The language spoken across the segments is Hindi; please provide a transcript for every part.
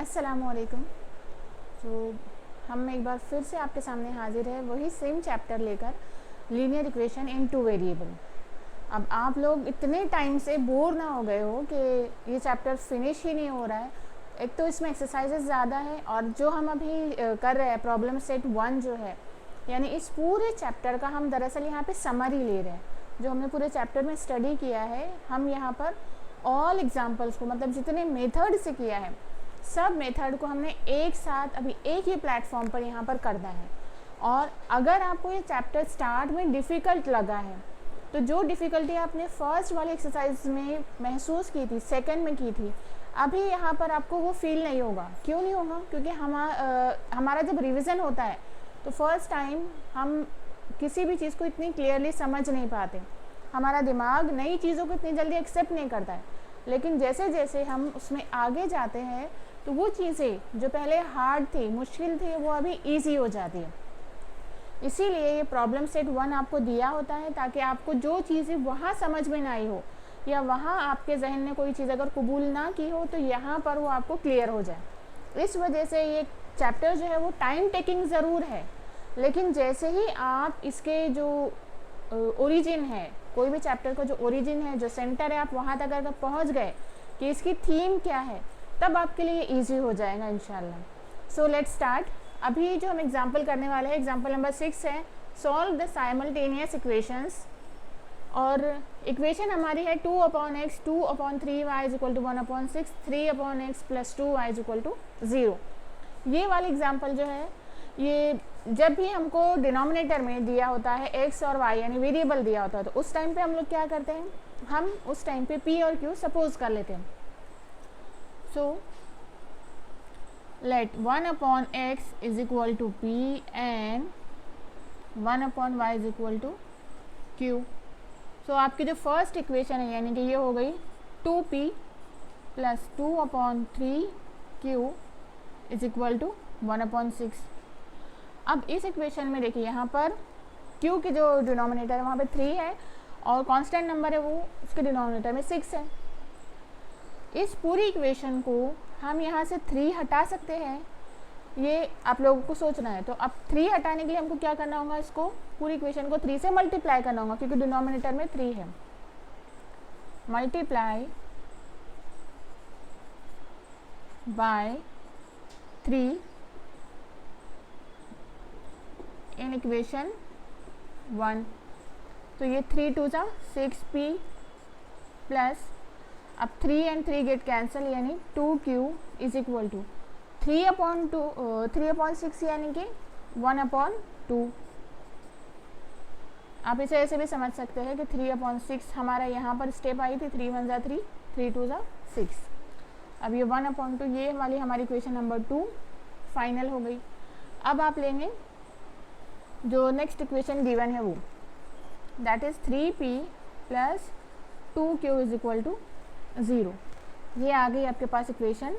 अस्सलामुअलैकुम। तो हम एक बार फिर से आपके सामने हाजिर है वही सेम चैप्टर लेकर, linear equation in two variable. अब आप लोग इतने टाइम से बोर ना हो गए हो कि ये चैप्टर फिनिश ही नहीं हो रहा है। एक तो इसमें एक्सरसाइजेस ज़्यादा है, और जो हम अभी कर रहे हैं प्रॉब्लम सेट 1 जो है, यानी इस पूरे चैप्टर का हम दरअसल यहाँ पे समरी ले रहे हैं। जो हमने पूरे चैप्टर में स्टडी किया है, हम यहाँ पर ऑल एग्जाम्पल्स को, मतलब जितने मेथड से किया है, सब मेथड को हमने एक साथ अभी एक ही प्लेटफॉर्म पर यहाँ पर करना है। और अगर आपको ये चैप्टर स्टार्ट में डिफ़िकल्ट लगा है, तो जो डिफ़िकल्टी आपने फर्स्ट वाली एक्सरसाइज में महसूस की थी, सेकंड में की थी, अभी यहाँ पर आपको वो फील नहीं होगा। क्यों नहीं होगा? क्योंकि हमारा जब रिवीजन होता है तो फर्स्ट टाइम हम किसी भी चीज़ को इतनी क्लियरली समझ नहीं पाते, हमारा दिमाग नई चीज़ों को इतनी जल्दी एक्सेप्ट नहीं करता है। लेकिन जैसे जैसे हम उसमें आगे जाते हैं तो वो चीज़ें जो पहले हार्ड थी, मुश्किल थी, वो अभी ईजी हो जाती है। इसीलिए ये प्रॉब्लम सेट 1 आपको दिया होता है, ताकि आपको जो चीज़ें वहाँ समझ में ना आई हो, या वहाँ आपके जहन ने कोई चीज़ अगर कबूल ना की हो, तो यहाँ पर वो आपको क्लियर हो जाए। इस वजह से ये चैप्टर जो है वो टाइम टेकिंग ज़रूर है, लेकिन जैसे ही आप इसके जो ओरिजिन है, कोई भी चैप्टर का जो ओरिजिन है, जो सेंटर है, आप वहाँ तक अगर पहुँच गए कि इसकी थीम क्या है, तब आपके लिए ईजी हो जाएगा इंशाल्लाह। So let's start. अभी जो हम एग्जाम्पल करने वाले हैं, एग्जाम्पल नंबर 6 है, सॉल्व द साइमल्टेनियस इक्वेशंस। और इक्वेशन हमारी है 2/x 2/3y = 1/6 3/x + 2y = 0। ये वाली एग्जाम्पल जो है, ये जब भी हमको डिनोमिनेटर में दिया होता है x और y, यानी वेरिएबल दिया होता है, तो उस टाइम पे हम लोग क्या करते हैं, हम उस टाइम पे p और q सपोज कर लेते हैं। सो let 1/x = p and 1/y = q। सो आपकी जो फर्स्ट इक्वेशन है, यानी कि ये हो गई 2p + 2/3q = 1/6। अब इस इक्वेशन में देखिए, यहाँ पर q की जो डिनोमिनेटर है वहाँ पे 3 है, और कांस्टेंट नंबर है वो उसके डिनोमिनेटर में 6 है। इस पूरी इक्वेशन को हम यहाँ से 3 हटा सकते हैं, ये आप लोगों को सोचना है। तो अब 3 हटाने के लिए हमको क्या करना होगा, इसको पूरी इक्वेशन को 3 से मल्टीप्लाई करना होगा, क्योंकि डिनोमिनेटर में 3 है। Multiply by 3 in equation 1। तो ये 3 2 = 6p प्लस, अब 3 and 3 गेट कैंसिल, यानी 2q = 3/6 यानी कि 1/2। आप इसे ऐसे भी समझ सकते हैं कि 3/6 हमारा यहाँ पर स्टेप आई थी, 3 1 = 3 3 2 = 6। अब ये 1/2, ये वाली हमारी इक्वेशन नंबर 2 फाइनल हो गई। अब आप लेंगे जो नेक्स्ट इक्वेशन गिवन है वो, दैट इज़ 3p + 2q = 0। ये आ गई आपके पास इक्वेशन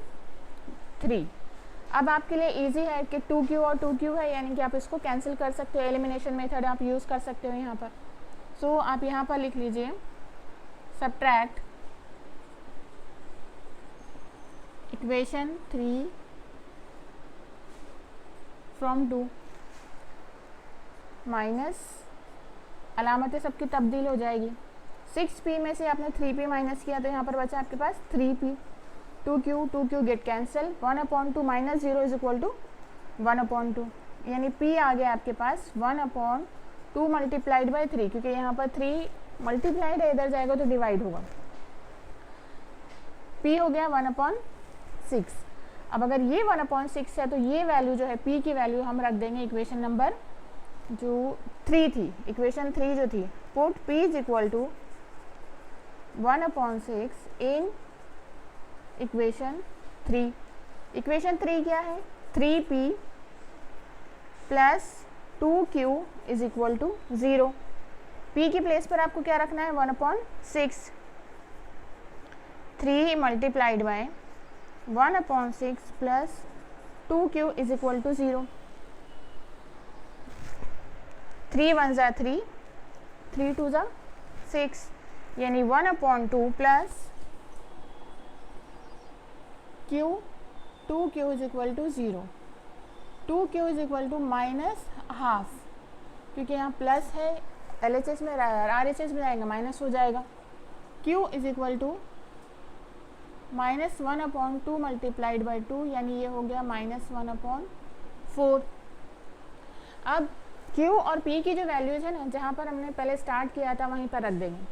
3। अब आपके लिए इजी है कि 2q और 2q है, यानी कि आप इसको कैंसिल कर सकते हो, एलिमिनेशन मेथड आप यूज़ कर सकते हो यहाँ पर। सो आप यहाँ पर लिख लीजिए सब्ट्रैक्ट इक्वेशन 3 फ्रॉम 2 माइनस, अलामतें सबकी तब्दील हो जाएगी। 6p में से आपने 3p माइनस किया, तो यहाँ पर बचा आपके पास 3p। 2q गेट कैंसिल, 1/2 - 0 = 1/2, यानी p आ गया आपके पास 1/2 मल्टीप्लाइड बाई 3, क्योंकि यहाँ पर 3 मल्टीप्लाइड है, इधर जाएगा तो डिवाइड होगा। p हो गया 1/6। अब अगर ये 1/6 है, तो ये वैल्यू जो है p की वैल्यू हम रख देंगे इक्वेशन नंबर जो 3 थी, इक्वेशन 3 जो थी, put p = 1/6 in equation 3। Equation 3 क्या है, 3p + 2q = 0। p की प्लेस पर आपको क्या रखना है, 1/6। 3 मल्टीप्लाइड बाय 1/6 + 2q = 0। 3 1 = 3 3 2 = 6, यानी 1/2 + q 2q is equal to 0, 2q is equal to minus half, क्योंकि यहाँ प्लस है, LHS में RHS में जाएगा माइनस हो जाएगा। q is equal to -1/2 multiplied by 2, यानी ये हो गया -1/4। अब q और p की जो वैल्यूज है ना, जहाँ पर हमने पहले स्टार्ट किया था वहीं पर रख देंगे।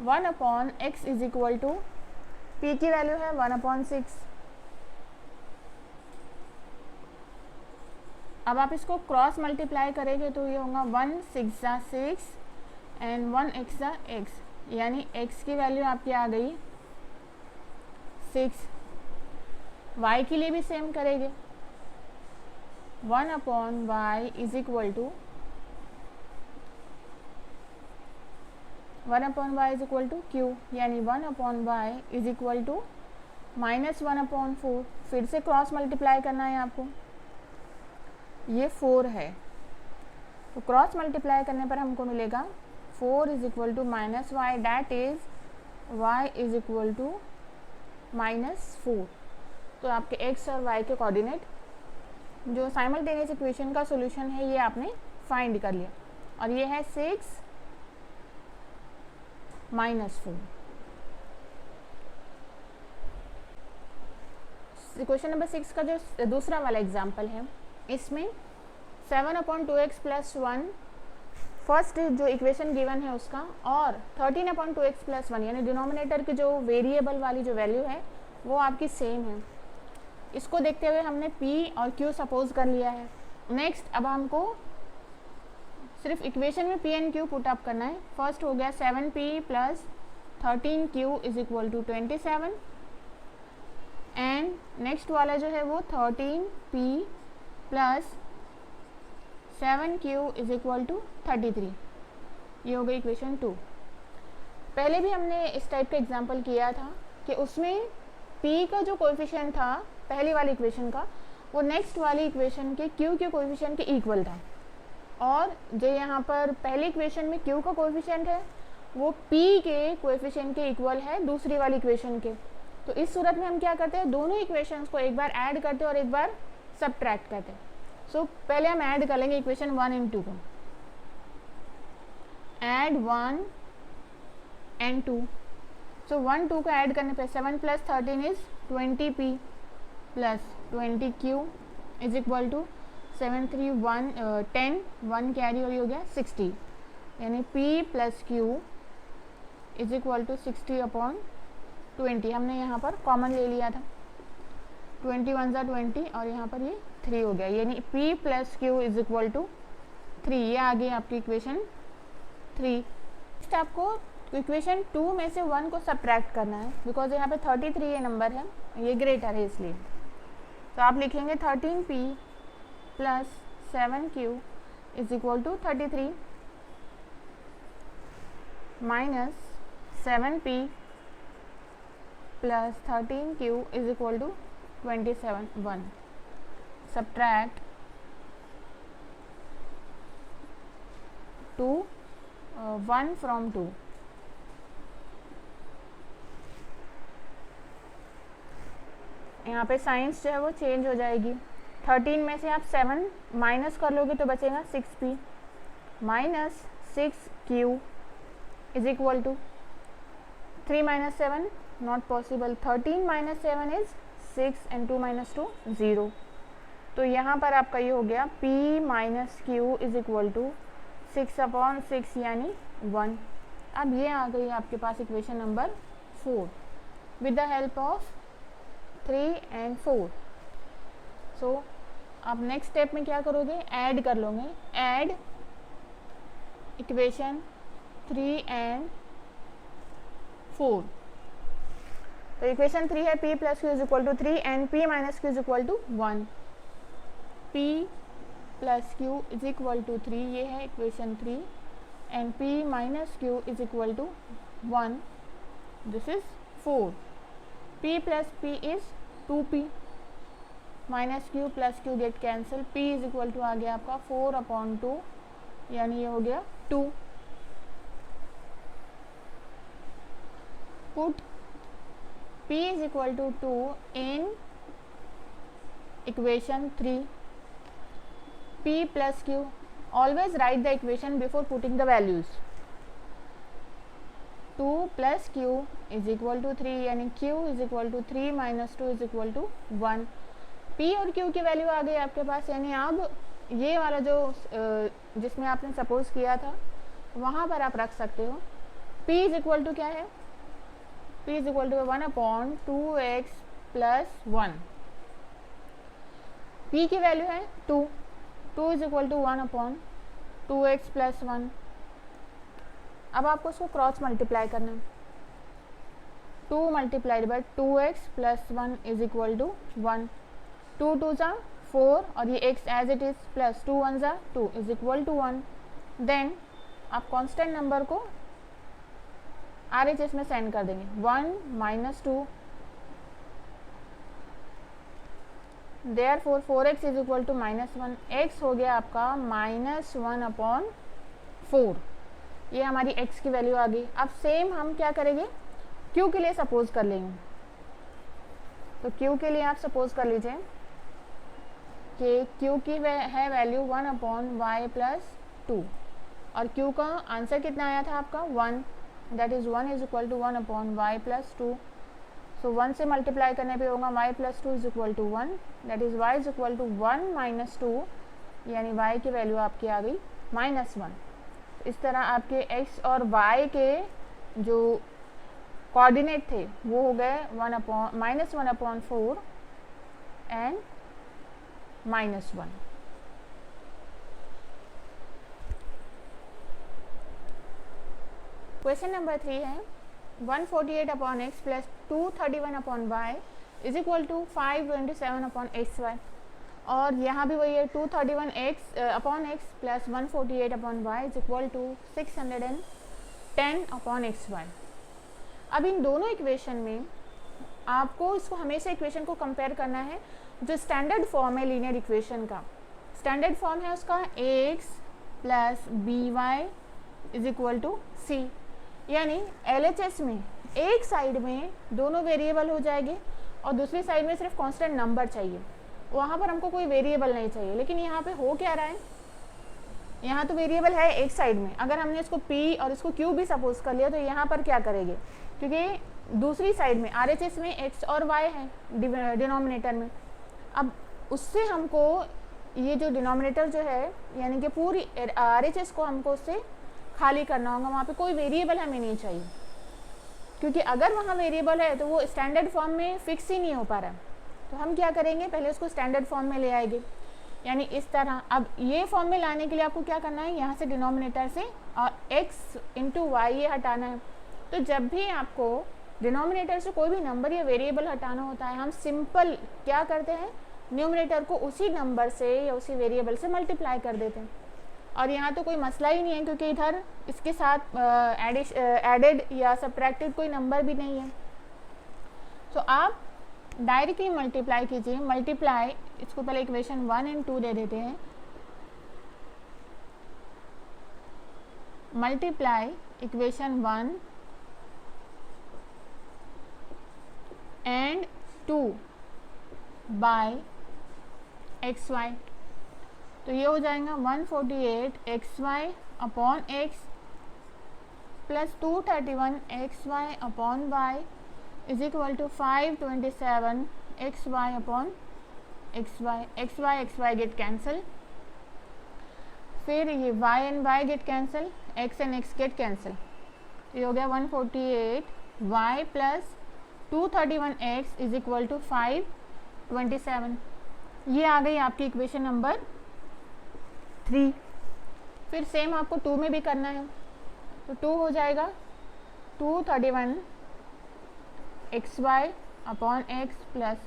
1/x is equal to, p की वैल्यू है 1/6। अब आप इसको क्रॉस मल्टीप्लाई करेंगे तो ये होगा 1 6 6 एंड 1 x x, यानी x की वैल्यू आपकी आ गई 6। y के लिए भी सेम करेंगे, 1/y is equal to 1/y is equal to q, यानी 1/y इज इक्वल टू -1/4। फिर से क्रॉस मल्टीप्लाई करना है आपको, ये 4 है तो क्रॉस मल्टीप्लाई करने पर हमको मिलेगा 4 is equal to -y, that is y is equal to -4। तो आपके x और y के कोऑर्डिनेट जो साइमल्टेनियस इक्वेशन का सॉल्यूशन है ये आपने फाइंड कर लिया, और ये है 6 -4। क्वेश्चन नंबर 6 का जो दूसरा वाला एग्जाम्पल है, इसमें 7/2x + 1 फर्स्ट जो इक्वेशन गिवन है उसका, और 13/2x + 1 यानी डिनोमिनेटर की जो वेरिएबल वाली जो वैल्यू है वो आपकी सेम है। इसको देखते हुए हमने p और q सपोज कर लिया है। नेक्स्ट अब हमको सिर्फ इक्वेशन में p and q put up करना है। फर्स्ट हो गया 7p + 13q is equal to 27, and next वाला जो है वो 13p + 7q is equal to 33। ये हो गई इक्वेशन 2। पहले भी हमने इस टाइप का एग्जाम्पल किया था कि उसमें p का जो कोएफिशिएंट था पहली वाली इक्वेशन का, वो नेक्स्ट वाली इक्वेशन के q के कोएफिशिएंट के इक्वल था, और जो यहाँ पर पहली इक्वेशन में q का कोएफिशिएंट है वो p के कोएफिशिएंट के इक्वल है दूसरी वाली इक्वेशन के। तो इस सूरत में हम क्या करते हैं, दोनों इक्वेशंस को एक बार ऐड करते हैं और एक बार सब्ट्रैक्ट करते हैं। सो पहले हम ऐड कर लेंगे इक्वेशन 1 एंड 2 को, ऐड 1 एंड 2। सो 1 2 को ऐड करने पे 7 + 13 is 20p + 20q is equal to 7 3 1 10, 1 carry और ये हो गया 60, यानी p + q is equal to 60/20। हमने यहाँ पर कॉमन ले लिया था, 20 1 = 20 और यहाँ पर ये 3 हो गया, यानी p + q is equal to 3। ये आ गई आपकी इक्वेशन 3। नेक्स्ट आपको इक्वेशन 2 में से 1 को सब्ट्रैक्ट करना है, बिकॉज यहाँ पे 33 ये नंबर है, ये ग्रेटर है इसलिए। तो आप लिखेंगे 13p + 7q is equal to 33 minus 7p + 13q is equal to 27 1। Subtract 2 1 from 2। यहाँ पे साइंस जो है वो चेंज हो जाएगी। 13 में से आप 7 माइनस कर लोगे तो बचेगा 6p minus 6q is equal to 3 - 7 not possible, 13 - 7 is 6 and 2 - 2 0। तो यहाँ पर आपका ये हो गया p - q is equal to 6/6 यानी 1। अब ये आ गई आपके पास equation number 4 with the help of 3 and 4। So आप नेक्स्ट स्टेप में क्या करोगे, ऐड कर लोगे, ऐड इक्वेशन 3 एंड 4। तो इक्वेशन 3 है p + q is equal to 3 and p - q is equal to 1। p + q is equal to 3, ये है equation 3, and p - q is equal to 1, this is 4। p + p is 2p minus q + q get cancel, p is equal to आ गया आपका 4/2, यानी ये हो गया 2। Put p is equal to 2 in equation 3, p plus q, always write the equation before putting the values. 2 plus q is equal to 3, यानी q is equal to 3 minus 2 is equal to 1। p और q की वैल्यू आ गई आपके पास, यानी अब ये वाला जो जिसमें आपने सपोज किया था वहाँ पर आप रख सकते हो। p इज इक्वल टू क्या है, p is equal to 1/2x plus 1। p की वैल्यू है 2, 2 is equal to 1/2x plus 1। अब आपको उसको क्रॉस मल्टीप्लाई करना है। 2 multiplied by 2x plus 1 is equal to 1। 2 2 ज़ा 4 और ये x as it is plus 2 1 ज़ा 2 इज इक्वल टू 1। देन आप कांस्टेंट नंबर को RHS में सेंड कर देंगे। 1 minus 2, therefore 4x is equal to -1। x हो गया आपका -1/4। ये हमारी x की वैल्यू आ गई। अब सेम हम क्या करेंगे, q के लिए सपोज कर लेंगे। तो q के लिए आप सपोज कर लीजिए कि q की है वैल्यू 1/y प्लस 2 और q का आंसर कितना आया था आपका 1, that is 1 is equal to 1/y plus 2। So 1 से मल्टीप्लाई करने पे होगा y plus 2 is equal to 1, that is y is equal to 1 minus 2, यानी y की वैल्यू आपकी आ गई -1। इस तरह आपके x और y के जो कोऑर्डिनेट थे वो हो गए -1/4 एंड -1। क्वेश्चन नंबर 3 है 148/x plus 231/y is equal to 527/xy। और यहाँ भी वही है 231x plus 148/y is equal to 610/xy। अब इन दोनों इक्वेशन में आपको इसको हमेशा इक्वेशन को कंपेयर करना है। जो स्टैंडर्ड फॉर्म है लीनियर इक्वेशन का, स्टैंडर्ड फॉर्म है उसका ax plus by is equal to c, यानी LHS में एक साइड में दोनों वेरिएबल हो जाएंगे और दूसरी साइड में सिर्फ कांस्टेंट नंबर चाहिए। वहाँ पर हमको कोई वेरिएबल नहीं चाहिए। लेकिन यहाँ पे हो क्या रहा है, यहाँ तो वेरिएबल है एक साइड में। अगर हमने इसको p और इसको q भी सपोज कर लिया तो यहाँ पर क्या करेंगे, क्योंकि दूसरी साइड में RHS में x और y है डिनोमिनेटर में। अब उससे हमको ये जो डिनोमिनेटर जो है यानी कि पूरी RHS को हमको उससे खाली करना होगा। वहाँ पे कोई वेरिएबल हमें नहीं चाहिए, क्योंकि अगर वहाँ वेरिएबल है तो वो स्टैंडर्ड फॉर्म में फिक्स ही नहीं हो पा रहा। तो हम क्या करेंगे, पहले उसको स्टैंडर्ड फॉर्म में ले आएंगे, यानी इस तरह। अब ये फॉर्म में लाने के लिए आपको क्या करना है, यहाँ से डिनोमिनेटर से और x इंटू वाई ये हटाना है। तो जब भी आपको डिनोमिनेटर से कोई भी नंबर या वेरिएबल हटाना होता है, हम सिंपल क्या करते हैं, न्यूमरेटर को उसी नंबर से या उसी वेरिएबल से मल्टीप्लाई कर देते हैं। और यहाँ तो कोई मसला ही नहीं है, क्योंकि इधर इसके साथ एडेड या सब्ट्रैक्टेड कोई नंबर भी नहीं है। तो आप डायरेक्टली मल्टीप्लाई कीजिए। मल्टीप्लाई, इसको पहले इक्वेशन 1 एंड 2 दे देते हैं। Multiply equation 1 and 2 by xy। तो ये हो जाएगा 148xy upon x plus 231xy upon y is equal to 527xy upon xy। xy get cancel, फिर ये y and y get cancel, x and x get cancel. तो ये हो गया 148y plus 231x is equal to 527। ये आ गई आपकी इक्वेशन नंबर 3। फिर सेम आपको 2 में भी करना है। तो 2 हो जाएगा 231xy upon x plus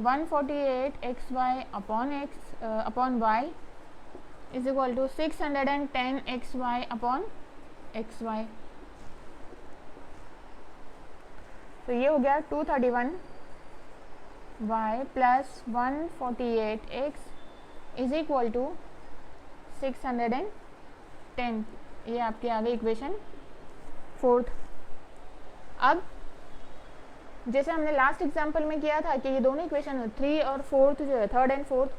148xy upon y is equal to 610xy upon xy। तो ये हो गया 231y plus 148x is equal to 610। ये आपकी आ गई इक्वेशन 4। अब जैसे हमने लास्ट एग्जाम्पल में किया था कि ये दोनों इक्वेशन 3 और 4 जो है, थर्ड एंड फोर्थ,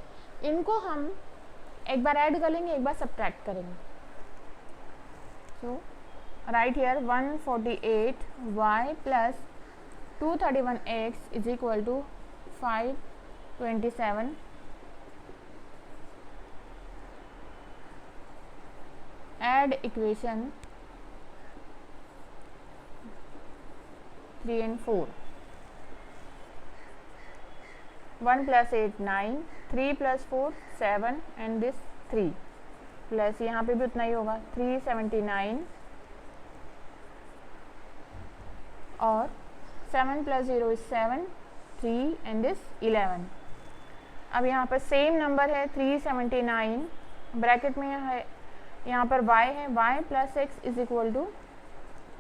इनको हम एक बार ऐड कर लेंगे, एक बार सब्ट्रैक्ट करेंगे. So right here 148y plus 231x is equal to 527. Add equation 3 and 4. 1 plus 8 9, 3 plus 4 7 and this 3 plus यहाँ पे भी उतना ही होगा 379 और 7 plus 0 is 7, 3 and this 11. अब यहाँ पर सेम नंबर है 379, ब्रैकेट में है यहाँ पर y है, y plus x is equal to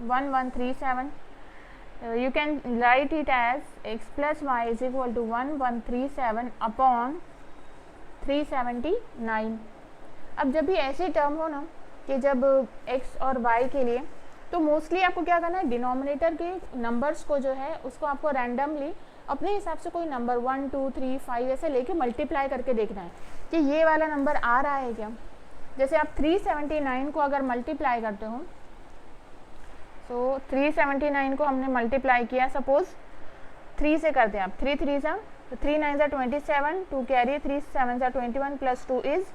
1137. You can write it as x plus y is equal to 1137 upon 379. अब जब भी ऐसे टर्म हो ना कि जब x और y के लिए, तो मोस्टली आपको क्या करना है, डिनोमिनेटर के नंबर्स को जो है उसको आपको रैंडमली अपने हिसाब से कोई नंबर 1 2 3 5 ऐसे लेके मल्टीप्लाई करके देखना है कि ये वाला नंबर आ रहा है क्या. जैसे आप 379 को अगर मल्टीप्लाई करते हो, सो 379 को हमने मल्टीप्लाई किया, सपोज 3 से करते हैं आप, 3 3 सा, तो 3 9 सा 27, 2 कैरी, 3 7 सा 21 प्लस 2 इज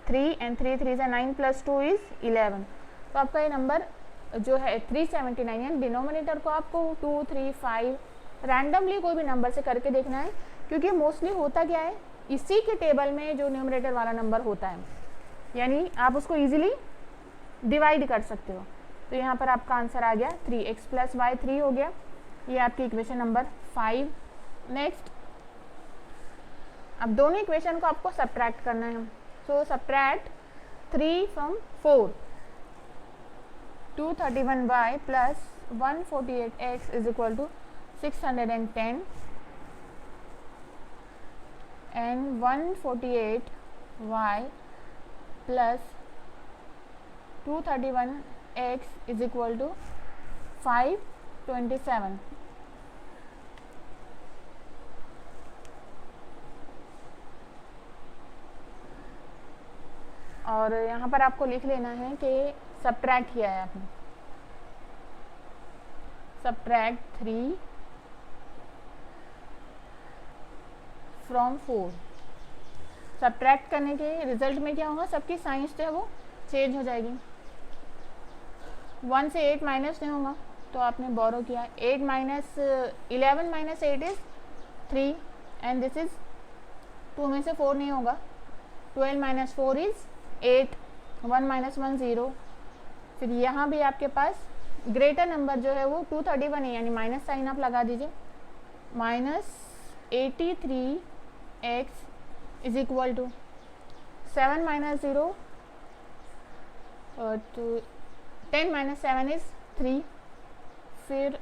3 एंड 3 3 सा 9 प्लस 2 इज 11. तो आपका ये नंबर जो है 379 है. डिनोमिनेटर को आपको 2 3 5 रैंडमली कोई भी नंबर से करके देखना है, क्योंकि मोस्टली होता क्या है, इसी के टेबल में जो न्यूमरेटर वाला नंबर होता है, यानी आप उसको इजीली डिवाइड कर सकते हो. तो यहाँ पर आपका आंसर आ गया 3x प्लस वाई 3 हो गया. ये आपकी इक्वेशन नंबर 5. नेक्स्ट, अब दोनों इक्वेशन को आपको सब्ट्रैक्ट करना है. So subtract 3 from 4. 231y plus 148x is equal to 610 and 148y plus 231x is equal to 527. और यहाँ पर आपको लिख लेना है कि सब्ट्रैक्ट किया है आपने. Subtract 3 from 4. सब्ट्रैक्ट करने के रिजल्ट में क्या होगा, सबकी साइंस जो है वो चेंज हो जाएगी. 1 से 8 माइनस नहीं होगा, तो आपने बोरो किया. 8 minus 11 minus 8 is 3 and this is 2 में से 4 नहीं होगा. 12 माइनस 4 इज 8. 1 माइनस 1 0. फिर यहाँ भी आपके पास ग्रेटर नंबर जो है वो 231 है, यानी माइनस साइन आप लगा दीजिए. Minus 83x is equal to 7 minus 0 तो 10 माइनस 7 इज 3. फिर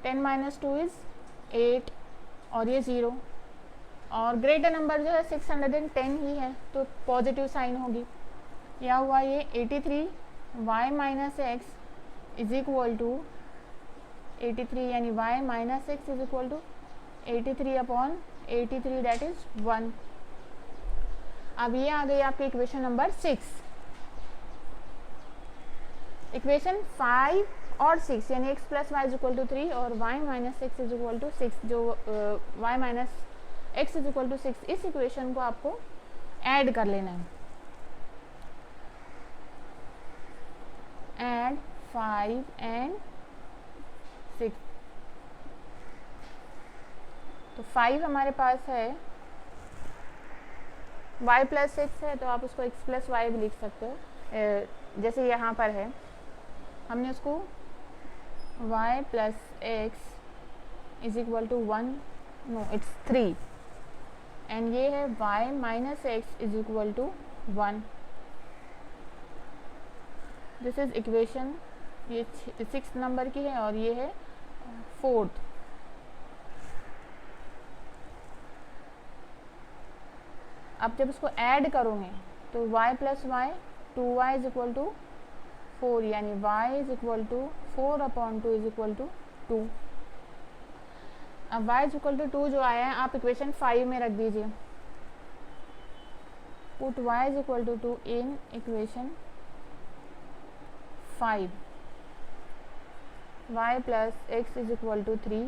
10 माइनस 2 इज 8 और ये 0. और ग्रेटर नंबर जो है 610 ही है, तो पॉजिटिव साइन होगी. या हुआ ये 83y minus x is equal to 83, यानी y minus x is equal to 83 upon 83, that is 1. अब ये आ गई आपकी इक्वेशन नंबर 6. इक्वेशन 5 और 6 यानी x plus y is equal to 3 और y minus x is equal to 6, जो y minus x is equal to 6, इस इक्वेशन को आपको ऐड कर लेना है. Add 5 and 6. तो 5 हमारे पास है, y प्लस 6 है, तो आप उसको x प्लस वाई भी लिख सकते हो. जैसे यहाँ पर है, हमने उसको y plus x is equal to 1, no it's 3, and ये है y minus x is equal to 1. This is equation, ये 6 नंबर की है और ये है 4th. अब जब इसको ऐड करोगे तो y plus y 2y is equal to 4, यानी y is equal to 4 upon 2 is equal to 2. अब y इज इक्वल टू 2 जो आया है आप इक्वेशन 5 में रख दीजिए। Put y is equal to 2 in equation 5। y plus x is equal to 3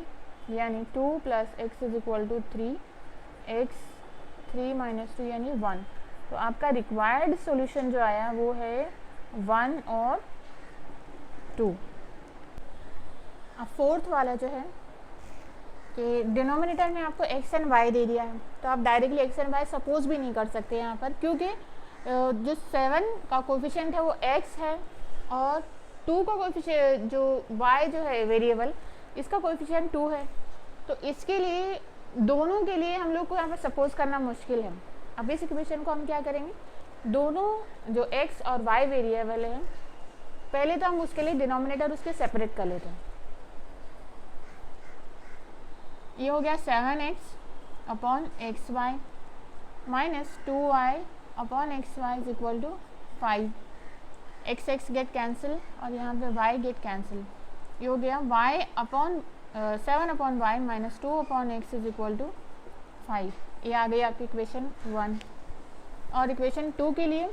यानी 2 plus x is equal to 3, x 3 minus 2 यानी 1। तो आपका रिक्वायर्ड सॉल्यूशन जो आया वो है 1 और 2। अब फोर्थ वाला जो है कि डिनोमिनेटर में आपको एक्स एंड वाई दे दिया है, तो आप directly x and y suppose भी नहीं कर सकते यहाँ पर, क्योंकि जो 7 का कोफिशिएंट है वो x है और 2 का कोफिशिएंट जो y जो है वेरिएबल इसका कोफिशिएंट 2 है। तो इसके लिए दोनों के लिए हम लोग को यहाँ पर सपोज करना मुश्किल है। अब इस इक्वेशन को हम क्या करेंगे, दोनों जो x और y वेरिएबल है पहले तो हम उसके लिए डिनोमिनेटर उसके सेपरेट कर लेते हैं। ये हो गया 7x upon x y minus 2y upon x y is equal to 5। X x get cancel और यहाँ पे y गेट कैंसिल। ये हो गया y upon 7 upon y minus 2 upon x is equal to 5। ये आ गई आपकी इक्वेशन 1। और इक्वेशन 2 के लिए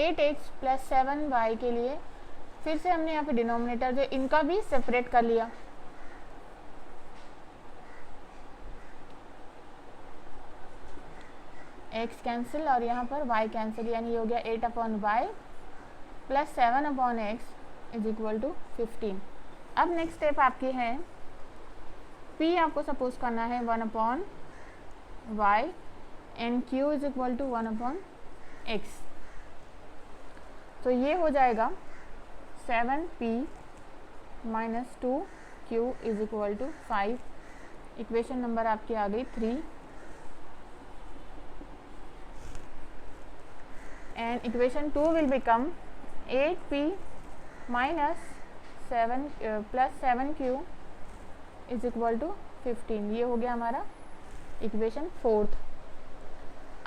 8x प्लस 7y के लिए फिर से हमने यहाँ पे डिनोमिनेटर जो इनका भी सेपरेट कर लिया। x कैंसिल और यहाँ पर y कैंसिल यानी ये हो गया 8 upon y plus 7 upon x is equal to 15। अब नेक्स्ट स्टेप आपकी है p आपको सपोज करना है 1 upon y and q is equal to 1 upon x। तो ये हो जाएगा 7p minus 2q is equal to 5। Equation number आपकी आ गई 3 and equation 2 will become 8p minus 7 plus 7q is equal to 15। ये हो गया हमारा इक्वेशन 4।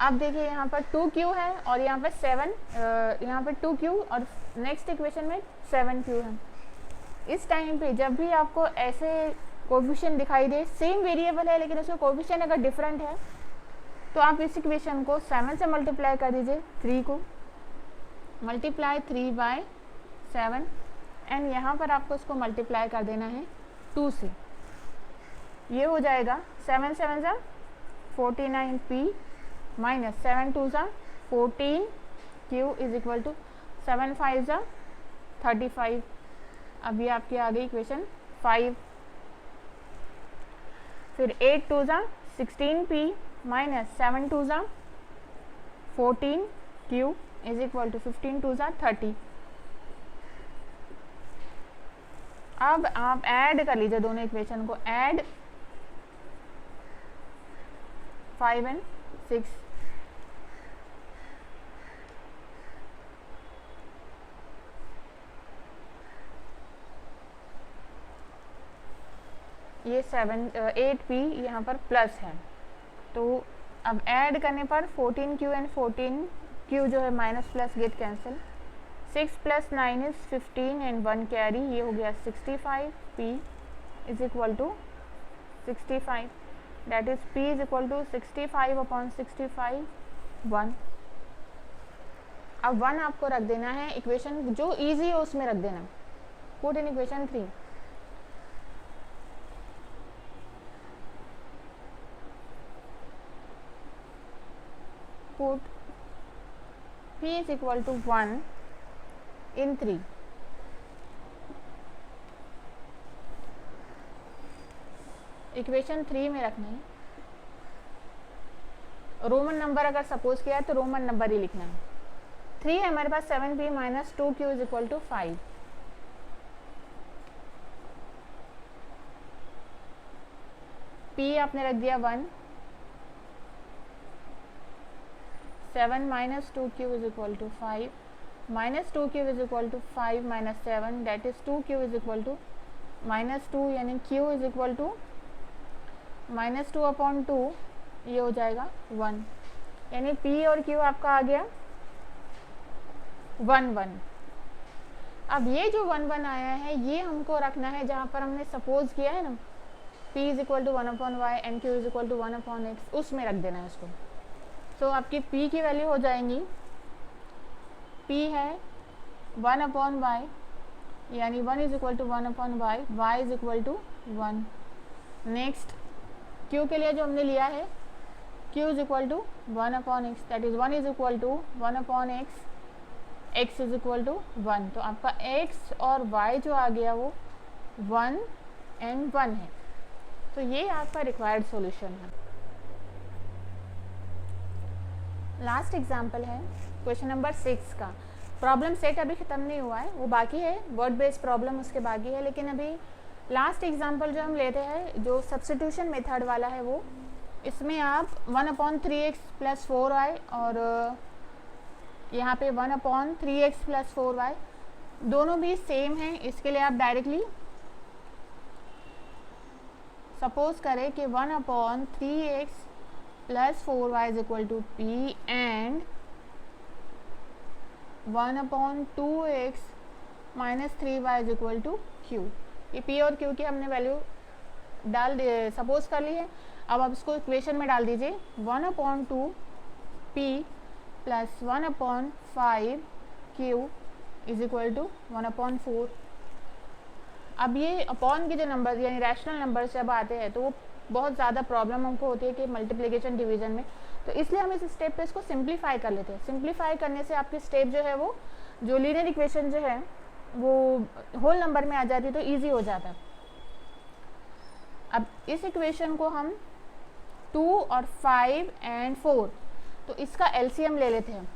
अब देखिए यहाँ पर 2q है और यहाँ पर 7 यहाँ पर 2q और नेक्स्ट इक्वेशन में 7q है। इस टाइम पे जब भी आपको ऐसे कोफिशिएंट दिखाई दे, सेम वेरिएबल है लेकिन उसका कोफिशिएंट अगर डिफरेंट है तो आप इस इक्वेशन को 7 से मल्टीप्लाई कर दीजिए। 3 को मल्टीप्लाई 3 बाय 7 एंड यहाँ पर आपको इसको मल्टीप्लाई कर देना है 2 से। ये हो जाएगा 7 7 सा 49p माइनस 7 2 सा 14q इज इक्वल टू 7 5 सा 35। अब ये आपकी आ गई इक्वेशन 5। फिर 8 2 सा 16p माइनस 7 2 सा 14q इज इक्वल टू 15 2 सा 30। अब आप ऐड कर लीजिए दोनों इक्वेशन को, ऐड 5 एंड 6। ये 8p यहाँ पर प्लस है, तो अब ऐड करने पर 14q एंड 14q जो है माइनस प्लस गेट कैंसिल। 6 प्लस 9 इज 15 एंड 1 कैरी। ये हो गया 65p is equal to 65। That is p is equal to 65 upon 65 1। अब 1 आपको रख देना है, इक्वेशन जो इजी है उसमें रख देना। Put in equation 3। put p is equal to 1 in 3। Equation 3 में रखना है। रोमन नंबर अगर सपोज किया है तो रोमन नंबर ही लिखना है। 3 है हमारे पास 7p minus 2q is equal to 5। p आपने रख दिया 1। 7 minus 2q is equal to 5 minus 2q is equal to 5 minus 7 that is 2q is equal to minus 2 यानी q is equal to minus 2 upon 2। ये हो जाएगा 1 यानी p और q आपका आ गया 1 1। अब ये जो 1 1 आया है ये हमको रखना है जहाँ पर हमने सपोज किया है ना, p is equal to 1/y and q is equal to 1/x, उसमें रख देना है इसको। तो आपकी p की वैल्यू हो जाएंगी, p है 1/y, यानी 1 is equal to 1/y, y is equal to 1। Next q के लिए जो हमने लिया है, q is equal to 1/x, that is 1 is equal to 1/x, x is equal to 1। तो आपका x और y जो आ गया वो 1 एंड 1 है। तो ये आपका रिक्वायर्ड सॉल्यूशन है। लास्ट एग्जाम्पल है क्वेश्चन नंबर 6 का। प्रॉब्लम सेट अभी ख़त्म नहीं हुआ है, वो बाकी है, वर्ड बेस्ड प्रॉब्लम उसके बाकी है, लेकिन अभी लास्ट एग्जाम्पल जो हम लेते हैं, जो सब्स्टिट्यूशन मेथड वाला है, वो इसमें आप 1/3x + 4y और यहाँ पे 1/3x + 4y दोनों भी सेम हैं। इसके लिए आप डायरेक्टली सपोज करें कि 1/3x + 4y is equal to p and 1/2x - 3y is equal to q। ये p और q की हमने वैल्यू सपोज कर ली है। अब आप इसको इक्वेशन में डाल दीजिए, 1/2p + 1/5q is equal to 1/4। अब ये अपॉन के जो नंबर यानी रैशनल नंबर जब आते हैं तो वो बहुत ज़्यादा प्रॉब्लम हमको होती है कि मल्टीप्लिकेशन डिवीजन में, तो इसलिए हम इस स्टेप पे इसको सिंप्लीफाई कर लेते हैं। सिंप्लीफाई करने से आपकी स्टेप जो है, वो जो लीनियर इक्वेशन जो है वो होल नंबर में आ जाती है, तो ईजी हो जाता है। अब इस इक्वेशन को हम 2 और 5 एंड 4, तो इसका एलसीएम ले लेते हैं।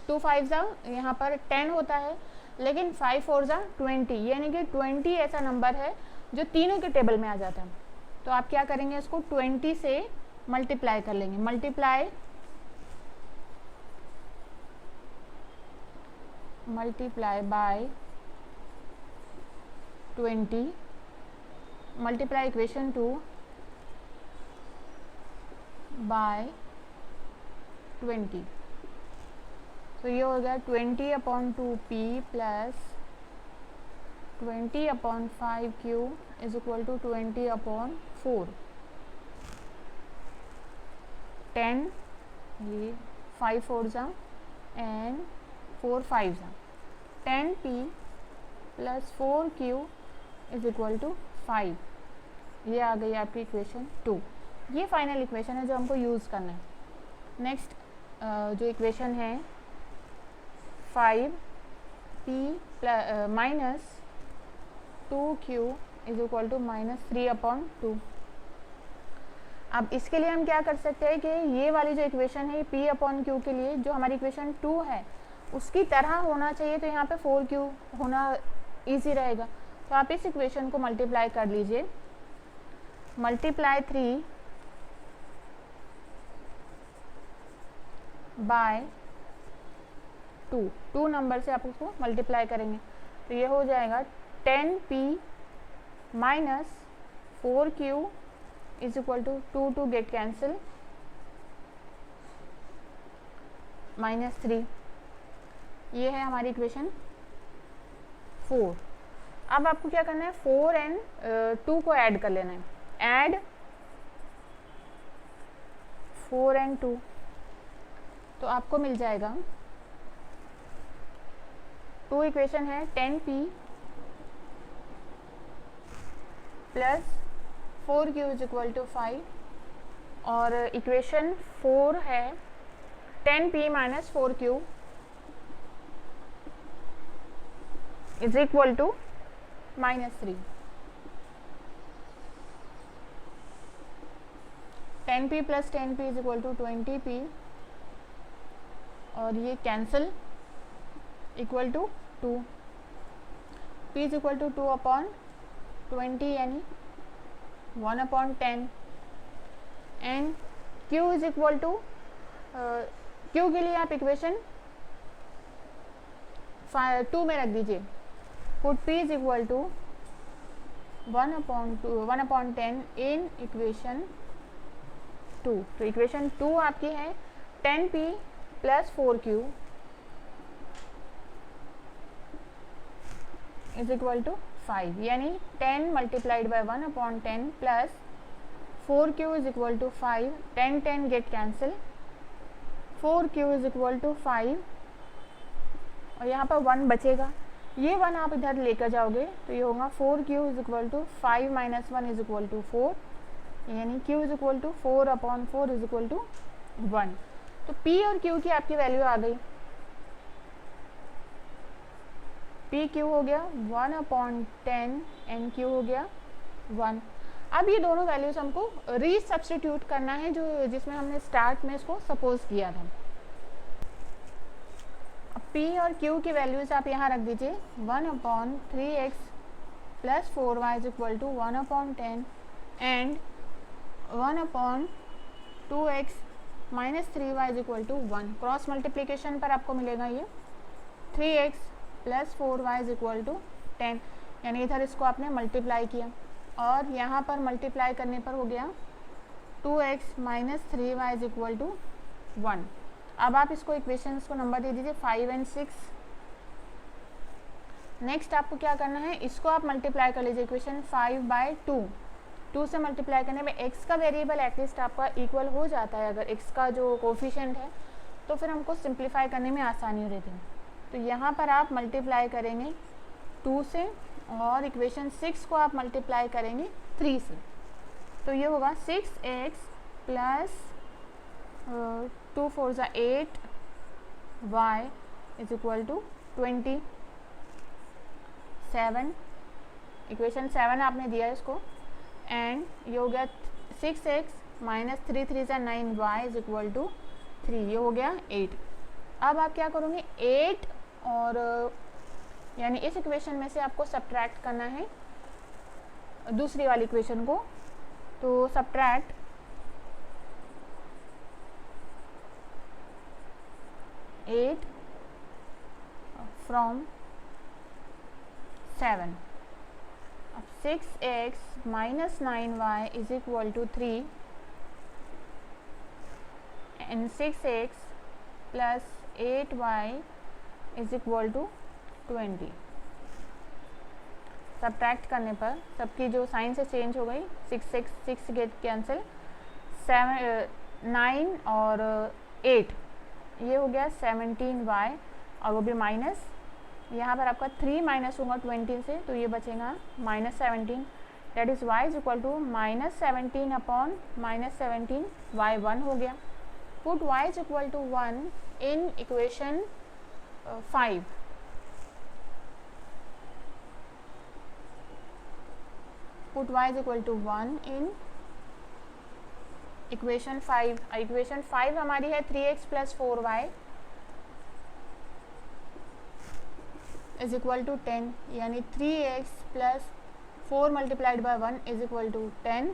2 5 यहाँ पर 10 होता है, लेकिन 5 4 20, यानी कि 20 ऐसा नंबर है जो तीनों के टेबल में आ जाता है। तो आप क्या करेंगे, इसको 20 से मल्टीप्लाई कर लेंगे। Multiply by 20, multiply equation 2 by 20। तो ये हो गया 20/2p + 20/5q is equal to 20/4। 10 ये 5 4 and 4 5 10p + 4q is equal to 5। ये आ गई आपकी इक्वेशन 2। ये फाइनल इक्वेशन है जो हमको यूज़ करना है। नेक्स्ट जो इक्वेशन है 5p - 2q is equal to -3/2। अब इसके लिए हम क्या कर सकते हैं कि ये वाली जो इक्वेशन है p/q के लिए जो हमारी इक्वेशन 2 है उसकी तरह होना चाहिए, तो यहाँ पे 4q होना इजी रहेगा। तो आप इस इक्वेशन को मल्टीप्लाई कर लीजिए, मल्टीप्लाई 3 बाय 2 नंबर से आप उसको मल्टीप्लाई करेंगे, तो ये हो जाएगा 10p - 4q is equal to 2 get cancel -3। ये है हमारी इक्वेशन 4। अब आपको क्या करना है, 4 एंड 2 को ऐड कर लेना है। ऐड 4 एंड 2, तो आपको मिल जाएगा 2 इक्वेशन है 10p + 4q is equal to 5, और इक्वेशन 4 है 10p - 4q is equal to -3। 10p + 10p is equal to 20p, और ये cancel equal to 2। p is equal to 2/20 यानी 1/10, and q is equal to q के लिए आप इक्वेशन 2 में रख दीजिए। Put p is equal to 1/10 in equation 2। तो इक्वेशन 2 आपकी है 10p + 4q is equal to 5, यानी 10 × 1/10 + 4q is equal to 5, 10 10 get cancel, 4q is equal to 5 और यहाँ पर 1 बचेगा, ये 1 आप इधर लेकर जाओगे तो ये होगा 4q is equal to 5 minus 1 is equal to 4, यानी q is equal to 4/4 is equal to 1। तो p और q की आपकी वैल्यू आ गई, पी क्यू हो गया 1/10 एन क्यू हो गया 1। अब ये दोनों वैल्यूज हमको रीसब्स्टिट्यूट करना है जो जिसमें हमने स्टार्ट में इसको सपोज किया था। अब पी और क्यू की वैल्यूज आप यहाँ रख दीजिए, 1/3x plus 4y is equal to 1/10 and 1/2x minus 3y is equal to 1। Cross multiplication पर आपको मिलेगा ये 3x plus 4y is equal to 10, यानी इधर इसको आपने मल्टीप्लाई किया और यहाँ पर मल्टीप्लाई करने पर हो गया 2x minus 3y is equal to 1। अब आप इसको इक्वेशंस को नंबर दे दीजिए 5 और 6। नेक्स्ट आपको क्या करना है, इसको आप मल्टीप्लाई कर लीजिए, इक्वेशन 5/2, 2 से मल्टीप्लाई करने में x का वेरिएबल एटलीस्ट आपका इक्वल हो जाता है, अगर x का जो कोफिशिएंट है तो फिर हमको सिंप्लीफाई करने में आसानी हो रही थी। तो यहाँ पर आप मल्टीप्लाई करेंगे 2 से और इक्वेशन 6 को आप मल्टीप्लाई करेंगे 3 से, तो ये होगा 6x प्लस 2 4 ज़ा 8 y is equal to 27। Equation 7 आपने दिया इसको एंड ये हो गया 6x माइनस 3 3 ज़ा 9 y इज इक्वल टू 3, ये हो गया 8। अब आप क्या करोगे 8 और यानी इस इक्वेशन में से आपको सब्ट्रैक्ट करना है दूसरी वाली इक्वेशन को, तो सब्ट्रैक्ट 8 फ्रॉम 7। अब 6x minus 9y is equal to 3 and 6x plus 8y is equal to 20। Subtract करने पर सबकी जो साइन से चेंज हो गई, 6 गेट कैंसिल, 9 और 8 ये हो गया 17y और वो भी माइनस, यहाँ पर आपका 3 माइनस होगा 20 से तो ये बचेगा -17, that is y is equal to -17 upon -17 y1 हो गया। Put y is equal to 1 in equation 5। Put y is equal to 1 in equation 5। Equation 5 हमारी है 3x plus 4y is equal to 10, यानी 3x plus 4 multiplied by 1 is equal to 10।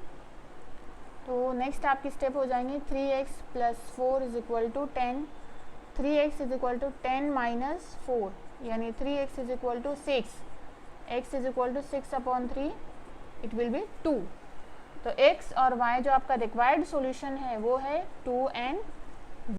तो नेक्स्ट आपकी स्टेप हो जाएंगे 3x plus 4 is equal to 10, 3x is equal to 10 minus 4, यानी 3x is equal to 6, x is equal to 6/3, it will be 2। तो x और y जो आपका रिक्वायर्ड सॉल्यूशन है वो है 2 and